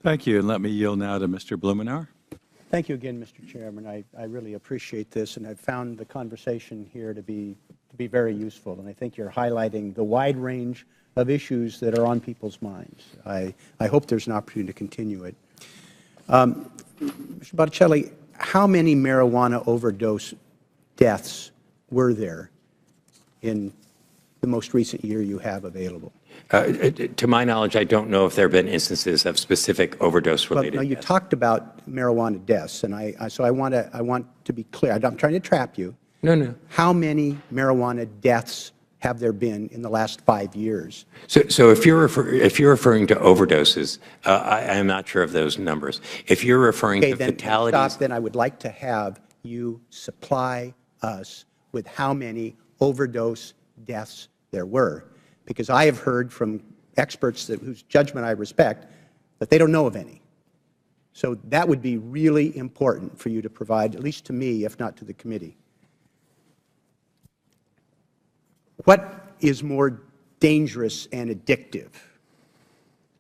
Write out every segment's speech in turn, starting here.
Thank you, and let me yield now to Mr. Blumenauer. Thank you again, Mr. Chairman. I really appreciate this, and I've found the conversation here to be very useful, and I think you're highlighting the wide range of issues that are on people's minds. I hope there's an opportunity to continue it. Mr. Botticelli, how many marijuana overdose deaths were there in the most recent year you have available? To my knowledge, I don't know if there have been instances of specific overdose-related deaths. You talked about marijuana deaths, and so I want to be clear. I'm trying to trap you. No. How many marijuana deaths have there been in the last 5 years? So if you're referring to overdoses, I am not sure of those numbers. If you're referring to fatalities, then I would like to have you supply us with how many overdose deaths there were, because I have heard from experts whose judgment I respect that they don't know of any. So that would be really important for you to provide, at least to me, if not to the committee. What is more dangerous and addictive,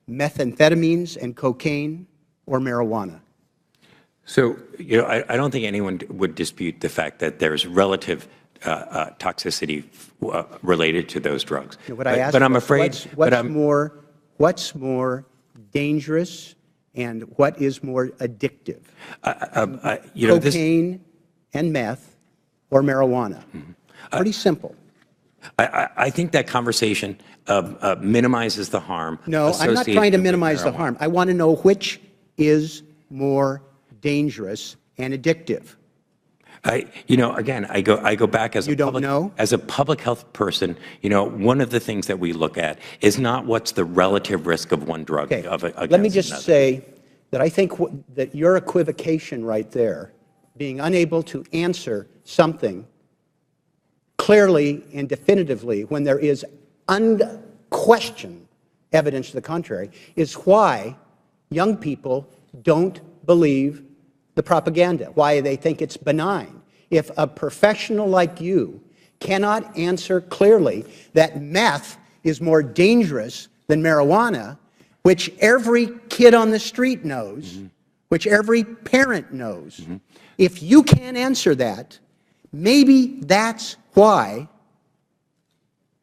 methamphetamines and cocaine or marijuana? So, I don't think anyone would dispute the fact that there's relative toxicity related to those drugs. But I'm afraid what's more dangerous and what is more addictive? Cocaine and meth or marijuana? Pretty simple. I think that conversation minimizes the harm. No, I'm not trying to minimize the harm. I want to know which is more dangerous and addictive. Again, I go back as as a public health person. One of the things that we look at is not what's the relative risk of one drug. Let me just say that I think that your equivocation right there, being unable to answer something clearly and definitively when there is unquestioned evidence to the contrary, is why young people don't believe the propaganda, why they think it's benign. If a professional like you cannot answer clearly that meth is more dangerous than marijuana, which every kid on the street knows, which every parent knows, if you can't answer that, maybe that's why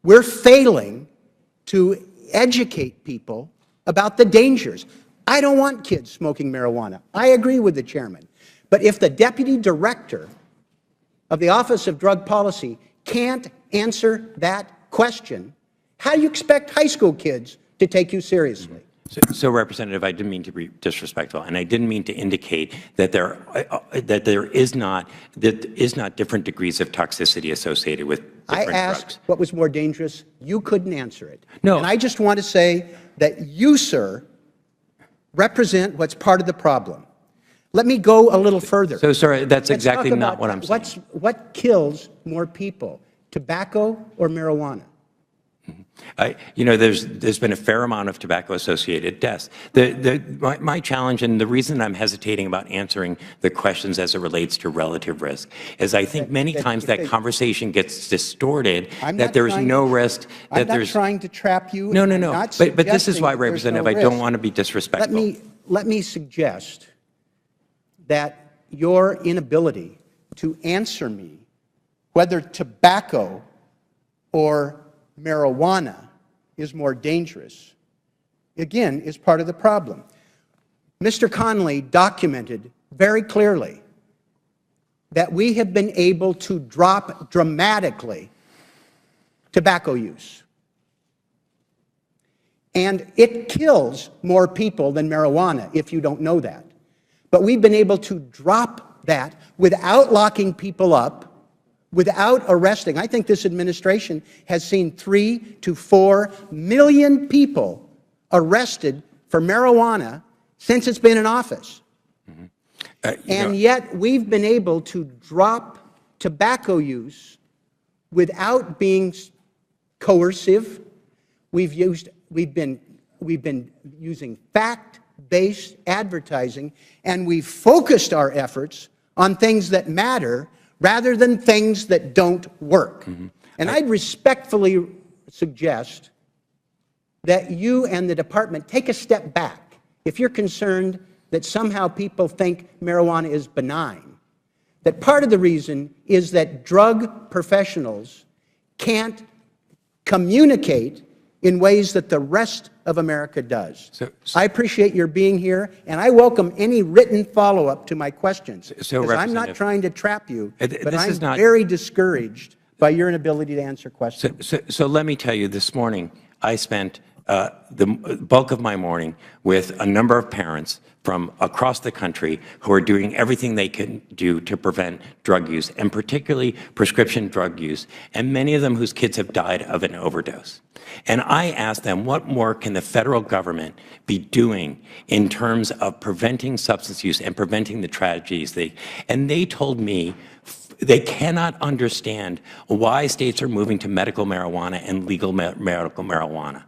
we're failing to educate people about the dangers. I don't want kids smoking marijuana. I agree with the chairman. But if the deputy director of the Office of Drug Policy can't answer that question, how do you expect high school kids to take you seriously? So, Representative, I didn't mean to be disrespectful, and I didn't mean to indicate that there is not different degrees of toxicity associated with different drugs. I asked what was more dangerous. You couldn't answer it. No. And I just want to say that you, sir, represent what's part of the problem. Let me go a little further. So, sorry, that's exactly not what I'm saying. What kills more people, tobacco or marijuana? There's been a fair amount of tobacco-associated deaths. My challenge, and the reason I'm hesitating about answering the questions as it relates to relative risk, is I think many times that conversation gets distorted, that there's no risk. I'm not trying to trap you. No. But this is why, Representative, I don't want to be disrespectful. Let me suggest that your inability to answer me whether tobacco or marijuana is more dangerous, again, is part of the problem. Mr. Connolly documented very clearly that we have been able to drop dramatically tobacco use. And it kills more people than marijuana, if you don't know that. But we've been able to drop that without locking people up, without arresting. I think this administration has seen 3 to 4 million people arrested for marijuana since it's been in office. And yet we've been able to drop tobacco use without being coercive. We've been using fact-based advertising, and we've focused our efforts on things that matter rather than things that don't work. And I'd respectfully suggest that you and the department take a step back if you're concerned that somehow people think marijuana is benign, that part of the reason is that drug professionals can't communicate in ways that the rest of America does. I appreciate your being here, and I welcome any written follow-up to my questions. Because I'm not trying to trap you, but I'm very discouraged by your inability to answer questions. So let me tell you, this morning, I spent the bulk of my morning with a number of parents from across the country who are doing everything they can do to prevent drug use, and particularly prescription drug use, and many of them whose kids have died of an overdose. And I asked them, what more can the federal government be doing in terms of preventing substance use and preventing the tragedies? And they told me they cannot understand why states are moving to medical marijuana and legal medical marijuana.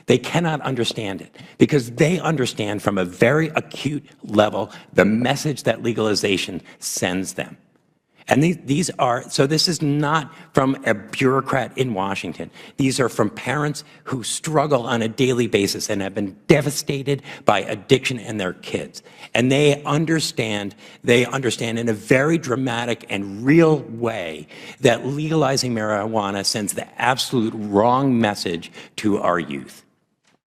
They cannot understand it because they understand from a very acute level the message that legalization sends them. And these are, so this is not from a bureaucrat in Washington. These are from parents who struggle on a daily basis and have been devastated by addiction and their kids. And they understand in a very dramatic and real way that legalizing marijuana sends the absolute wrong message to our youth.